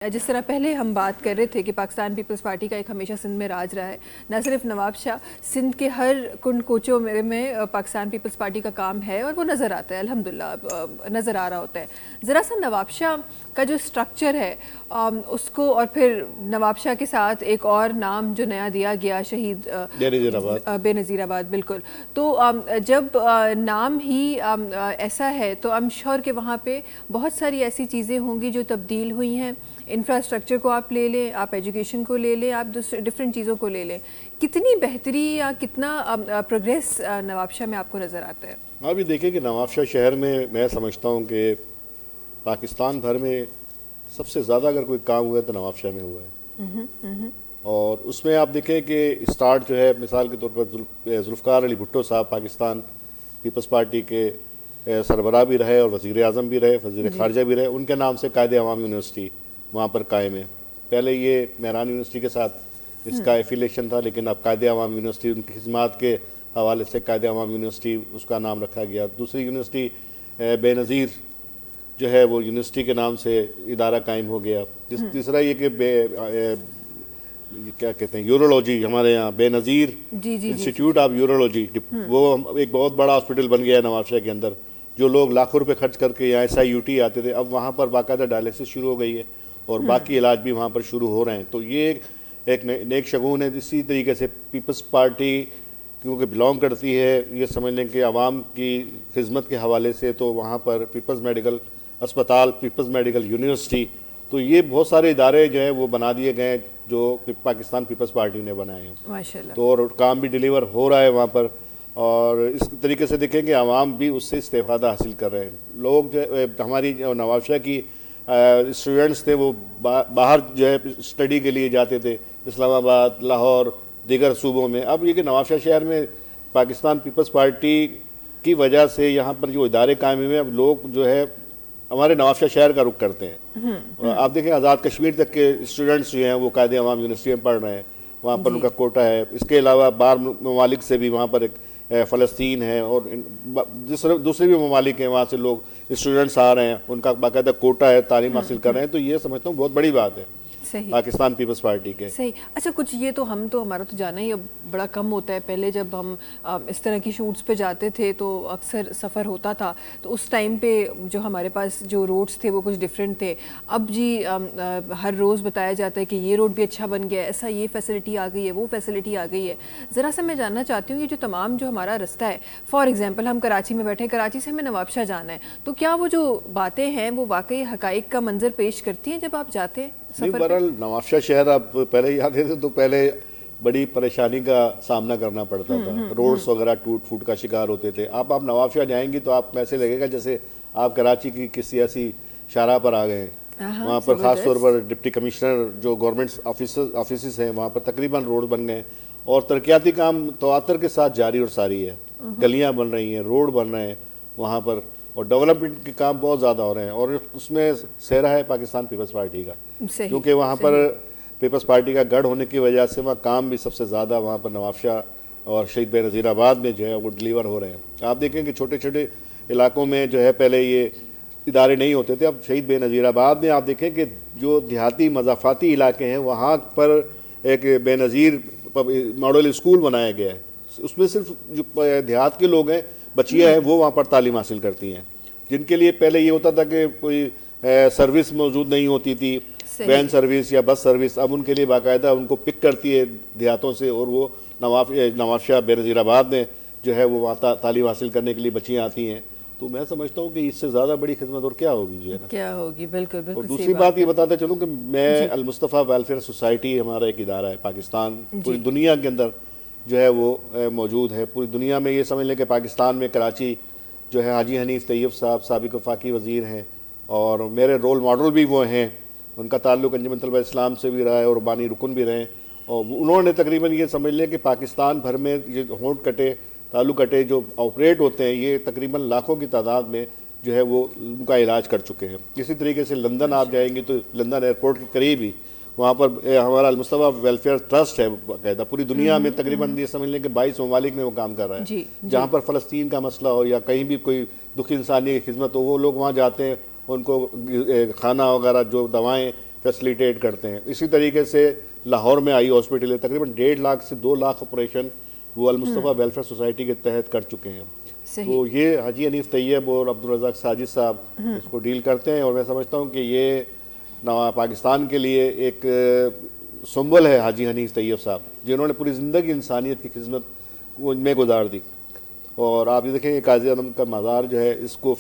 جس طرح پہلے ہم بات کر رہے تھے کہ پاکستان پیپلز پارٹی کا ایک ہمیشہ سندھ میں راج رہا ہے، نہ صرف نواب شاہ، سندھ کے ہر کنڈ کوچوں میں پاکستان پیپلز پارٹی کا کام ہے اور وہ نظر آتا ہے، الحمدللہ نظر آ رہا ہوتا ہے۔ ذرا سا نواب شاہ کا جو سٹرکچر ہے اس کو، اور پھر نواب شاہ کے ساتھ ایک اور نام جو نیا دیا گیا، شہید بے نظیر آباد، بالکل۔ تو جب نام ہی ایسا ہے تو I'm sure کہ وہاں پہ بہت ساری ایسی چیزیں ہوں گی جو تبدیل ہوئی ہیں۔ انفراسٹرکچر کو آپ لے لیں، آپ ایجوکیشن کو لے لیں، آپ ڈفرینٹ چیزوں کو لے لیں، کتنی بہتری یا کتنا پروگریس نواب شاہ میں آپ کو نظر آتا ہے؟ آپ بھی دیکھیں کہ نواب شاہ شہر میں سمجھتا ہوں کہ پاکستان بھر میں سب سے زیادہ اگر کوئی کام ہوا ہے تو نواب شاہ میں ہوا ہے، اور اس میں آپ دیکھیں کہ اسٹارٹ جو ہے مثال کے طور پر ذوالفقار علی بھٹو صاحب پاکستان پیپلز پارٹی کے سربراہ بھی رہے اور وزیر اعظم بھی رہے، وزیر خارجہ بھی رہے، ان کے نام سے قائد عوام یونیورسٹی وہاں پر قائم ہے۔ پہلے یہ مہران یونیورسٹی کے ساتھ اس کا ایفیلیشن تھا، لیکن اب قائد عوام یونیورسٹی ان کی خدمات کے حوالے سے قائد عوام یونیورسٹی اس کا نام رکھا گیا۔ دوسری یونیورسٹی بے نظیر جو ہے وہ یونیورسٹی کے نام سے ادارہ قائم ہو گیا۔ تیسرا یہ کہ کیا کہتے ہیں یورولوجی، ہمارے یہاں بے نظیر انسٹیٹیوٹ آف یورولوجی، وہ ایک بہت بڑا ہاسپٹل بن گیا ہے نواب شاہ کے اندر۔ جو لوگ لاکھوں روپے خرچ کر کے یہاں SIUT آتے تھے، اب وہاں پر باقاعدہ ڈائلسس شروع ہو گئی ہے اور باقی علاج بھی وہاں پر شروع ہو رہے ہیں۔ تو یہ ایک نیک شگون ہے۔ اسی طریقے سے پیپلز پارٹی کیونکہ بلانگ کرتی ہے، یہ سمجھ لیں کہ عوام کی خدمت کے حوالے سے، تو وہاں پر پیپلز میڈیکل اسپتال، پیپلز میڈیکل یونیورسٹی، تو یہ بہت سارے ادارے جو ہیں وہ بنا دیے گئے ہیں جو پاکستان پیپلز پارٹی نے بنائے ہیں، ماشاءاللہ۔ تو اور کام بھی ڈیلیور ہو رہا ہے وہاں پر، اور اس طریقے سے دیکھیں کہ عوام بھی اس سے استفادہ حاصل کر رہے ہیں۔ لوگ جو ہماری نواب شاہ کی اسٹوڈنٹس تھے وہ باہر جو ہے اسٹڈی کے لیے جاتے تھے، اسلام آباد، لاہور، دیگر صوبوں میں۔ اب یہ کہ نواب شاہ شہر میں پاکستان پیپلز پارٹی کی وجہ سے یہاں پر جو ادارے قائم ہوئے ہیں، اب لوگ جو ہے ہمارے نواب شاہ شہر کا رخ کرتے ہیں۔ آپ دیکھیں آزاد کشمیر تک کے اسٹوڈنٹس جو ہیں وہ قائد عوام یونیورسٹی میں پڑھ رہے ہیں، وہاں پر ان کا کوٹا ہے۔ اس کے علاوہ باہر ممالک سے بھی وہاں پر ایک فلسطین ہے اور دوسرے بھی ممالک ہیں، وہاں سے لوگ اسٹوڈنٹس آ رہے ہیں، ان کا باقاعدہ کوٹا ہے، تعلیم حاصل کر رہے ہیں۔ تو یہ سمجھتا ہوں بہت بڑی بات ہے پاکستان پیپلز پارٹی کے۔ صحیح۔ اچھا، کچھ یہ تو ہمارا تو جانا ہی اب بڑا کم ہوتا ہے۔ پہلے جب ہم اس طرح کی شوٹس پہ جاتے تھے تو اکثر سفر ہوتا تھا، تو اس ٹائم پہ جو ہمارے پاس جو روڈز تھے وہ کچھ ڈیفرنٹ تھے۔ اب جی ہر روز بتایا جاتا ہے کہ یہ روڈ بھی اچھا بن گیا ہے، ایسا یہ فیسلٹی آ گئی ہے، وہ فیسلٹی آ گئی ہے۔ ذرا سا میں جاننا چاہتی ہوں، یہ جو تمام جو ہمارا رستہ ہے، فار ایگزامپل ہم کراچی میں بیٹھے، کراچی سے ہمیں نواب شاہ جانا ہے، تو کیا وہ جو باتیں ہیں وہ واقعی حقائق کا منظر پیش کرتی ہیں جب آپ جاتے ہیں؟ بہرحال نواب شاہ شہر آپ پہلے ہی آتے تھے تو پہلے بڑی پریشانی کا سامنا کرنا پڑتا تھا، روڈز وغیرہ ٹوٹ پھوٹ کا شکار ہوتے تھے۔ آپ نواب شاہ جائیں گی تو آپ ایسے لگے گا جیسے آپ کراچی کی کسی ایسی شاہراہ پر آ گئے ہیں۔ وہاں پر خاص طور پر ڈپٹی کمشنر جو گورنمنٹ آفیسز ہیں وہاں پر تقریباً روڈ بن گئے، اور ترقیاتی کام تواتر کے ساتھ جاری اور ساری ہے۔ گلیاں بن رہی ہیں، روڈ بن رہے ہیں وہاں پر، اور ڈیولپمنٹ کے کام بہت زیادہ ہو رہے ہیں، اور اس میں سہرا ہے پاکستان پیپلز پارٹی کا، کیونکہ وہاں پر پیپلز پارٹی کا گڑھ ہونے کی وجہ سے وہاں کام بھی سب سے زیادہ وہاں پر نواب شاہ اور شہید بے نظیر آباد میں جو ہے وہ ڈیلیور ہو رہے ہیں۔ آپ دیکھیں کہ چھوٹے چھوٹے علاقوں میں جو ہے پہلے یہ ادارے نہیں ہوتے تھے، اب شہید بے نظیر آباد میں آپ دیکھیں کہ جو دیہاتی مضافاتی علاقے ہیں وہاں پر ایک بے نظیر ماڈل اسکول بنایا گیا ہے۔ اس میں صرف جو دیہات کے لوگ ہیں، بچیاں ہیں، وہ وہاں پر تعلیم حاصل کرتی ہیں، جن کے لیے پہلے یہ ہوتا تھا کہ کوئی سروس موجود نہیں ہوتی تھی، وین سروس یا بس سروس، اب ان کے لیے باقاعدہ ان کو پک کرتی ہے دیہاتوں سے، اور وہ نواب شاہ بے نظیر آباد میں جو ہے وہ وہاں تعلیم حاصل کرنے کے لیے بچیاں آتی ہیں۔ تو میں سمجھتا ہوں کہ اس سے زیادہ بڑی خدمت اور کیا ہوگی جو ہے نا، کیا ہوگی۔ بالکل بالکل۔ اور دوسری بات یہ بتاتا چلوں کہ میں المصطفیٰ ویلفیئر سوسائٹی ہمارا ایک ادارہ ہے پاکستان، پوری دنیا کے اندر جو ہے وہ موجود ہے۔ پوری دنیا میں یہ سمجھ لیں کہ پاکستان میں کراچی جو ہے حاجی حنیف طیب صاحب سابق وفاقی وزیر ہیں، اور میرے رول ماڈل بھی وہ ہیں، ان کا تعلق انجمن طلبہ اسلام سے بھی رہا ہے اور بانی رکن بھی رہے، اور انہوں نے تقریباً یہ سمجھ لیں کہ پاکستان بھر میں یہ ہونٹ کٹے تعلق کٹے جو آپریٹ ہوتے ہیں، یہ تقریباً لاکھوں کی تعداد میں جو ہے وہ ان کا علاج کر چکے ہیں۔ اسی طریقے سے لندن آپ جائیں گے تو لندن ایئرپورٹ کے قریب ہی وہاں پر ہمارا المصطفیٰ ویلفیئر ٹرسٹ ہے باقاعدہ، پوری دنیا میں تقریباً یہ سمجھ لیں کہ 22 ممالک میں وہ کام کر رہا ہے۔ جہاں پر فلسطین کا مسئلہ ہو یا کہیں بھی کوئی دکھی انسانی کی خدمت ہو، وہ لوگ وہاں جاتے ہیں، ان کو کھانا وغیرہ جو دوائیں فیسلیٹیٹ کرتے ہیں. اسی طریقے سے لاہور میں آئی ہاسپٹل ہے, تقریباً 1.5 لاکھ سے 2 لاکھ آپریشن وہ المصطفیٰ ویلفیئر سوسائٹی کے تحت کر چکے ہیں. تو یہ حاجی حنیف طیب اور عبدالرزاق ساجد صاحب اس کو ڈیل کرتے ہیں, اور میں سمجھتا ہوں کہ یہ پاکستان کے لیے ایک سمبل ہے حاجی حنیف طیب صاحب, جنہوں نے پوری زندگی انسانیت کی خدمت میں گزار دی. اور آپ یہ دیکھیں کہ قاضی اعظم کا مزار جو ہے, اس کو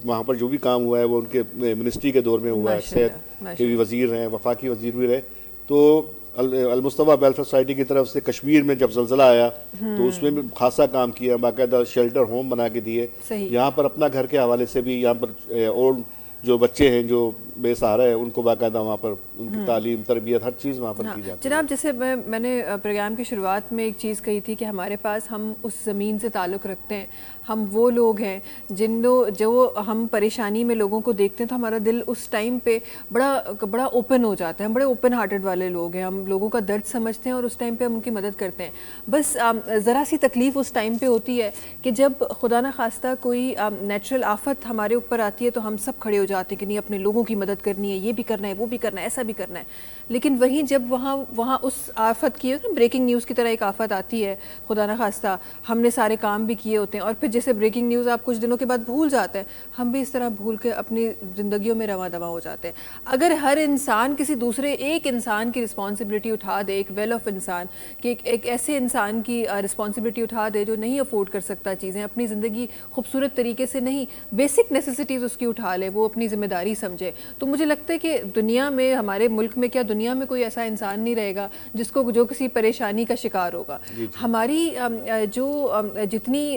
وہاں پر جو بھی کام ہوا ہے وہ ان کے منسٹری کے دور میں ہوا ہے. صحت کے بھی وزیر ہیں, وفاقی وزیر بھی رہے. تو المصطفیٰ ویلفیئر سوسائٹی کی طرف سے کشمیر میں جب زلزلہ آیا تو اس میں بھی خاصا کام کیا, باقاعدہ شیلٹر ہوم بنا کے دیے. یہاں پر اپنا گھر کے حوالے سے بھی یہاں پر اور جو بچے ہیں جو بے سہارا ہے ان کو باقاعدہ وہاں پر ان کی تعلیم تربیت ہر چیز وہاں پر کی جاتی ہے. جناب, جیسے میں نے پروگرام کی شروعات میں ایک چیز کہی تھی کہ ہمارے پاس ہم اس زمین سے تعلق رکھتے ہیں, ہم وہ لوگ ہیں جو ہم پریشانی میں لوگوں کو دیکھتے ہیں تو ہمارا دل اس ٹائم پہ بڑا اوپن ہو جاتا ہے. ہم بڑے اوپن ہارٹڈ والے لوگ ہیں, ہم لوگوں کا درد سمجھتے ہیں اور اس ٹائم پہ ہم ان کی مدد کرتے ہیں. بس ذرا سی تکلیف اس ٹائم پہ ہوتی ہے کہ جب خدا نہ خواستہ کوئی نیچرل آفت ہمارے اوپر آتی ہے تو ہم سب کھڑے ہو جاتے ہیں کہ نہیں, اپنے لوگوں کی مدد کرنی ہے, یہ بھی کرنا ہے, وہ بھی کرنا ہے, ایسا بھی کرنا ہے. لیکن وہیں جب وہاں اس آفت کی بریکنگ نیوز کی طرح ایک آفت آتی ہے, خدا نہ خواستہ ہم نے سارے کام بھی کیے ہوتے ہیں اور پھر جیسے بریکنگ نیوز آپ کچھ دنوں کے بعد بھول جاتے ہیں, ہم بھی اس طرح بھول کے اپنی زندگیوں میں رواں دواں ہو جاتے ہیں. اگر ہر انسان کسی دوسرے ایک انسان کی رسپانسبلٹی اٹھا دے, ایک ویل آف انسان کہ ایک ایسے انسان کی رسپانسبلٹی اٹھا دے جو نہیں افورڈ کر سکتا چیزیں, اپنی زندگی خوبصورت طریقے سے نہیں, بیسک نیسیسٹیز اس کی اٹھا لے, وہ اپنی ذمہ داری سمجھے, تو مجھے لگتا ہے کہ دنیا میں, ہمارے ملک میں کیا دنیا میں کوئی ایسا انسان نہیں رہے گا جو کسی پریشانی کا شکار ہوگا. ہماری جو جتنی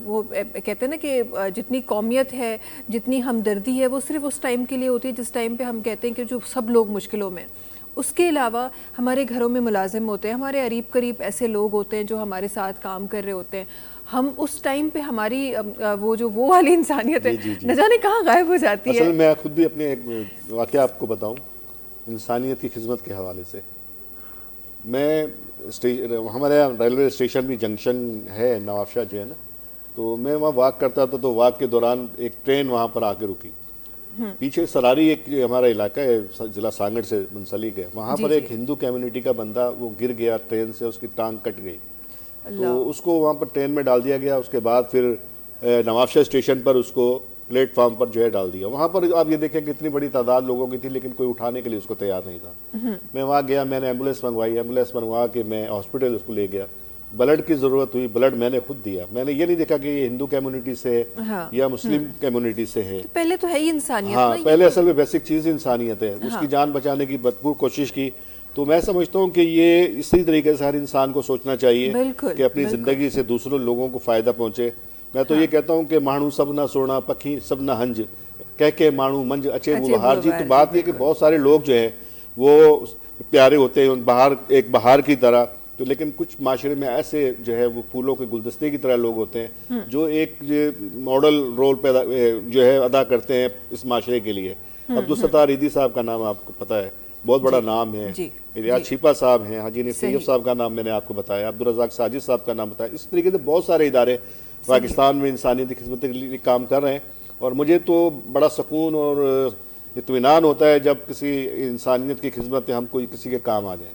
وہ کہتے ہیں نا کہ جتنی قومیت ہے, جتنی ہمدردی ہے, وہ صرف اس ٹائم کے لیے ہوتی ہے جس ٹائم پہ ہم کہتے ہیں کہ جو سب لوگ مشکلوں میں. اس کے علاوہ ہمارے گھروں میں ملازم ہوتے ہیں, ہمارے قریب قریب ایسے لوگ ہوتے ہیں جو ہمارے ساتھ کام کر رہے ہوتے ہیں, ہم اس ٹائم پہ ہماری وہ والی انسانیت ہے نہ جانے کہاں غائب ہو جاتی ہے. اصل میں خود بھی اپنے ایک واقعہ آپ کو بتاؤں انسانیت کی خدمت کے حوالے سے. میں ہمارے یہاں ریلوے اسٹیشن بھی جنکشن ہے نواب شاہ جو ہے نا, تو میں وہاں واک کرتا تھا, تو واک کے دوران ایک ٹرین وہاں پر آ کے رکی. پیچھے سراری ایک ہمارا علاقہ ہے ضلع سانگڑ سے منسلک ہے, وہاں پر ایک ہندو کمیونٹی کا بندہ وہ گر گیا ٹرین سے, اس کی ٹانگ کٹ گئی, تو اس کو وہاں پر ٹرین میں ڈال دیا گیا. اس کے بعد پھر نواب شاہ اسٹیشن پر اس کو پلیٹ فارم پر جو ہے ڈال دیا. وہاں پر آپ یہ دیکھیں کہ اتنی بڑی تعداد لوگوں کی تھی لیکن کوئی اٹھانے کے لیے اس کو تیار نہیں تھا. میں وہاں گیا, میں نے ایمبولینس منگوا کے میں ہاسپٹل اس کو لے گیا. بلڈ کی ضرورت ہوئی, بلڈ میں نے خود دیا. میں نے یہ نہیں دیکھا کہ یہ ہندو کمیونٹی سے ہے یا مسلم کمیونٹی سے ہے, پہلے تو ہے ہی انسانیت. ہاں, پہلے اصل میں بیسک چیز انسانیت ہے. اس کی جان بچانے کی بھرپور کوشش کی. تو میں سمجھتا ہوں کہ یہ اسی طریقے سے ہر انسان کو سوچنا چاہیے کہ اپنی زندگی سے دوسروں لوگوں کو فائدہ پہنچے. میں تو یہ کہتا ہوں کہ مانو سب نہ سونا, پکھی سب نہ ہنج, کہہ کے مانو منج اچھے وہ بہار. جی, تو بات یہ کہ بہت سارے لوگ جو ہیں وہ پیارے ہوتے ہیں باہر ایک بہار کی طرح, تو لیکن کچھ معاشرے میں ایسے جو ہے وہ پھولوں کے گلدستے کی طرح لوگ ہوتے ہیں جو ایک ماڈل رول پیدا جو ہے ادا کرتے ہیں اس معاشرے کے لیے. عبدالستار عیدی صاحب کا نام آپ کو پتہ ہے, بہت بڑا نام ہے. ریاض چھیپا صاحب ہیں, حاجی حنیف طیب صاحب کا نام میں نے آپ کو بتایا, عبدالرزاق ساجد صاحب کا نام بتایا. اس طریقے سے بہت سارے ادارے پاکستان میں انسانیت کی خدمت کے لیے کام کر رہے ہیں, اور مجھے تو بڑا سکون اور اطمینان ہوتا ہے جب کسی انسانیت کی خدمت ہم کوئی کسی کے کام آ جائیں.